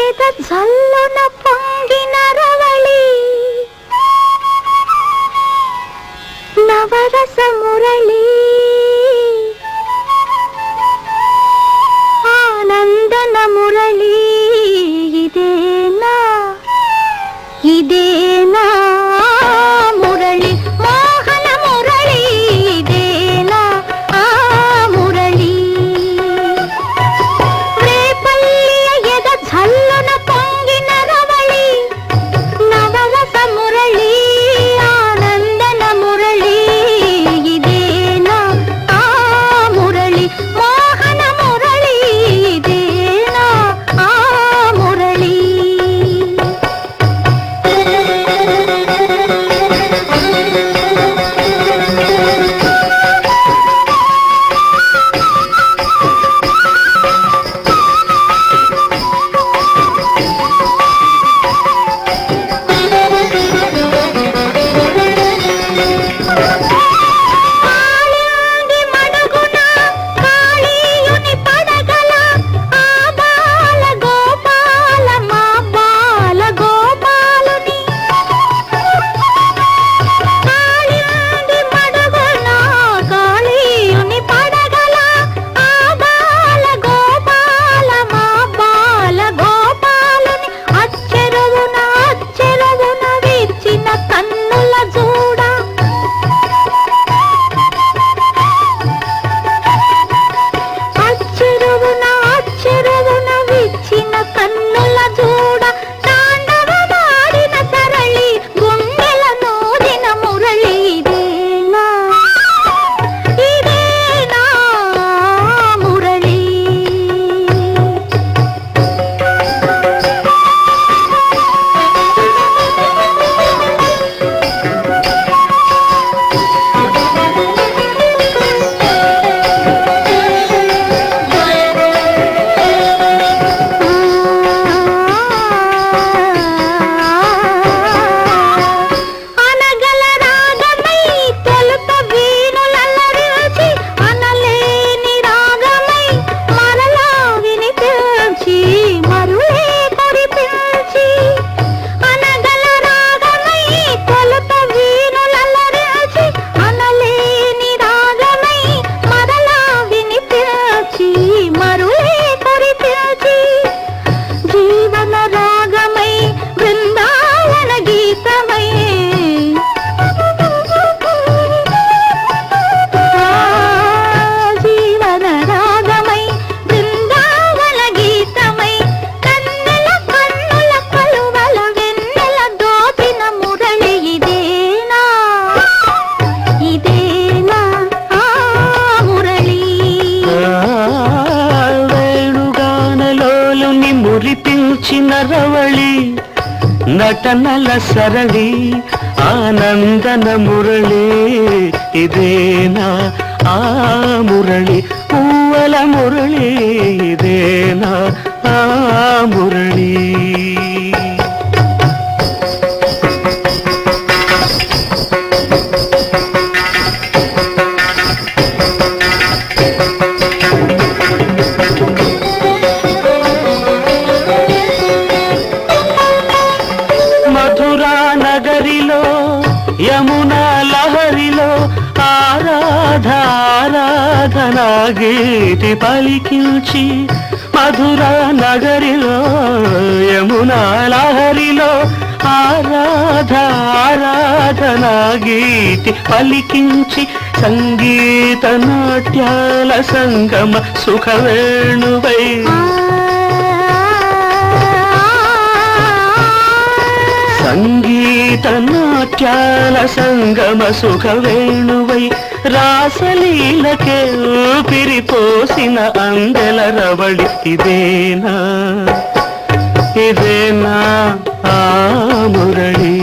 ఎద జల్లున పొంగిన రవళి నవరస మురళి ఆనందన మురళి ఇదేనా ఇదేనా మురళి మోహన మురళి ఇదేనా ఆ మురళి రేపల్లియ ఎద జల్లున పొంగిన రవళి నవరస మురళి ఆనందన మురళి ఇదేనా ఆ మురళి మోహన మురళి ఇదేనా ఆ మురళి మురిపించిన రవళి నటనల సరళి ఆనందన మురళి ఇదేనా ఆ మురళి పూవల మురళి ఇదేనా ఆ మురళి నగరిలో యమునా లహరిలో ఆరాధనా గీతి పలికించి మధురా నగరిలో యమునా లహరిలో ఆరాధనా గీతి పలికించి సంగీత నాట్యాల సంగమ సుఖవేణువై సంగీత నాట్యాల సంగమ సుఖవేణువై రాసలీలకే ఊపిరిపోసిన అందెల రవళి ఇదేనా ఇదేనా ఆ మురళి